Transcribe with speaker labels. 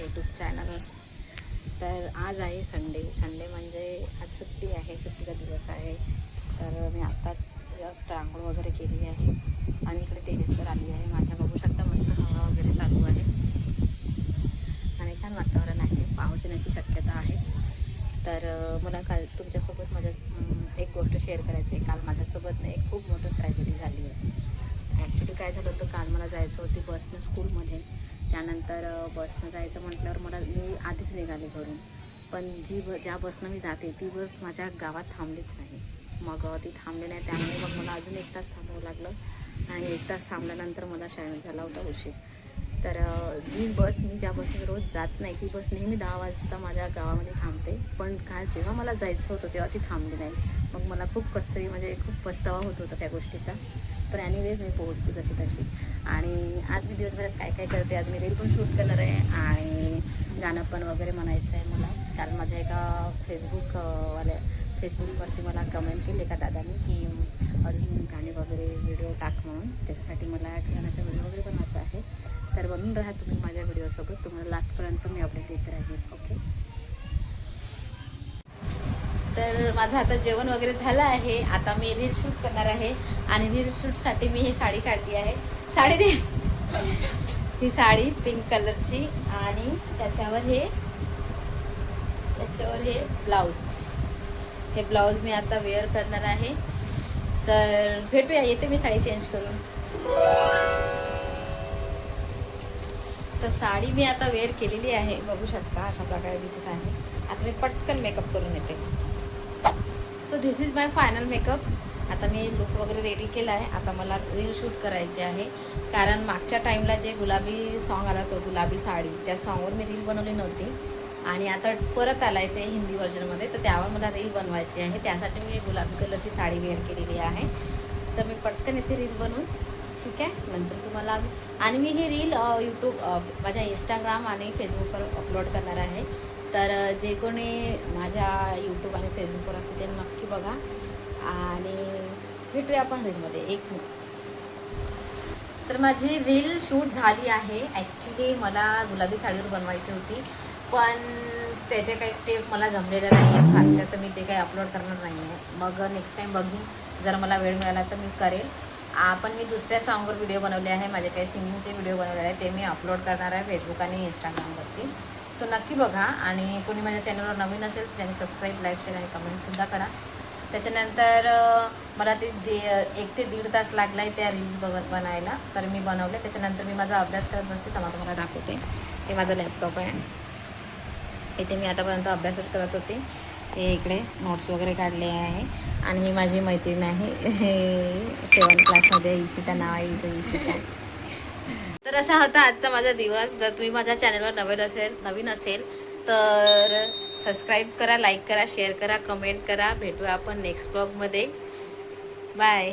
Speaker 1: YouTube channel. तर आज आहे संडे म्हणजे आज सुट्टी आहे, सुट्टीचा दिवस आहे. तर मी आत्ताच जस्ट आंघोळ वगैरे केली आहे आणि इकडे टेरेसवर आली आहे. माझ्या बघू शकता मस्त हवा वगैरे चालू आहे आणि छान वातावरण आहे. पाऊस येण्याची शक्यता आहेच. तर मला काल तुमच्यासोबत माझ्या एक गोष्ट शेअर करायची आहे. काल माझ्यासोबत एक खूप मोठी ट्रॅजेडी झाली आहे. ॲक्च्युली काय झालं होतं, काल मला जायचं होती बसनं स्कूलमध्ये. त्यानंतर बसनं जायचं म्हटल्यावर मी आधीच निघाले घरून. पण ज्या बसनं मी जाते ती बस माझ्या गावात थांबलीच नाही. मग ती थांबली नाही, त्यामुळे मग मला अजून 1 तास थांबावं लागलं आणि 1 तास थांबल्यानंतर मला शाळेत झाला होता उशीर. तर ज्या बसने रोज जात नाही ती बस नेहमी 10 वाजता माझ्या गावामध्ये थांबते. पण काल जेव्हा मला जायचं होतं तेव्हा ती थांबली नाही. मग मला खूप कसतरी म्हणजे खूप पस्तावा होत होता त्या गोष्टीचा. पण एनिवेज मी पोहोचली जशी तशी. आणि आज मी दिवसभरात काय काय करते, आज मी रील पण शूट करणार आहे आणि गाणं पण वगैरे म्हणायचं आहे मला. काल माझ्या एका फेसबुकवरती मला कमेंट केली एका दादाने की अजून गाणे वगैरे व्हिडिओ टाक म्हणून. त्याच्यासाठी मला गाण्याचा व्हिडिओ वगैरे बनवायचा आहे. तर बनून राहा तुम्ही माझ्या व्हिडिओसोबत. तुम्हाला लास्टपर्यंत मी अपडेट देत राहील. ओके. तर माझं आता जेवण वगैरे झालं आहे. आता मी रील शूट करणार आहे आणि रील शूटसाठी मी ही साडी काढली आहे. ही साडी पिंक कलरची आणि त्याच्यावर हे ब्लाऊज मी आता वेअर करणार आहे. तर भेटूया, येते मी साडी चेंज करून. तर साडी मी आता वेअर केलेली आहे, बघू शकता अशा प्रकारे दिसत आहे. आता मी पटकन मेकअप करून येते. So this is my final makeup. आता मी लुक वगैरे रेडी केला आहे. आता मला रील शूट करायचे आहे, कारण मागच्या टाईमला जे गुलाबी सॉन्ग आला तो गुलाबी साडी, त्या सॉन्गवर मी रील बनवली नव्हती आणि आता परत आला आहे ते हिंदी व्हर्जनमध्ये. तर त्यावर मला रील बनवायची आहे. त्यासाठी मी गुलाबी कलरची साडी वेअर केलेली आहे. तर मी पटकन इथे रील बनवून, ठीक आहे, नंतर तुम्हाला. आणि मी ही रील माझ्या इंस्टाग्राम आणि फेसबुकवर अपलोड करणार आहे. तर जे कोणी माझ्या यूट्यूब आणि फेसबुकवर असते ते नक्की बघा आणि भेटूया आपण रीलमध्ये. तर माझी रील शूट झाली आहे. ॲक्च्युली मला गुलाबी साडीवर बनवायची होती, पण त्याचे काही स्टेप मला जमलेल्या नाही आहे फारशा, तर मी ते काही अपलोड करणार नाही आहे. मग नेक्स्ट टाईम बघीन, जर मला वेळ मिळाला तर मी करेल. पण मी दुसऱ्या सॉन्गवर व्हिडिओ बनवले आहे, माझे काही सिंगिंगचे व्हिडिओ बनवले आहे, ते मी अपलोड करणार आहे फेसबुक आणि इंस्टाग्रामवरती. सो नक्की बघा. आणि कोणी माझ्या चॅनलवर नवीन असेल तर त्यांनी सबस्क्राईब, लाईक, शेअर आणि कमेंटसुद्धा करा. त्याच्यानंतर मला ते 1 ते 1.5 तास लागला आहे त्या रील्स बनायला. तर मी बनवले. त्याच्यानंतर मी माझा अभ्यास करत बसते, तेव्हा तुम्हाला दाखवते. हे माझं लॅपटॉप आहे, इथे मी आतापर्यंत अभ्यासच करत होते. हे इकडे नोट्स वगैरे काढले आहे. आणि ही माझी मैत्रीण आहे, 7th क्लासमध्ये ईशिता नाव आहे हिचं, ईशिता. तर असा होता आजचा माझा दिवस. जर तुम्ही माझ्या चॅनलवर नवीन असेल तर सबस्क्राईब करा, लाईक करा, शेअर करा, कमेंट करा. भेटूया आपण नेक्स्ट ब्लॉगमध्ये. बाय.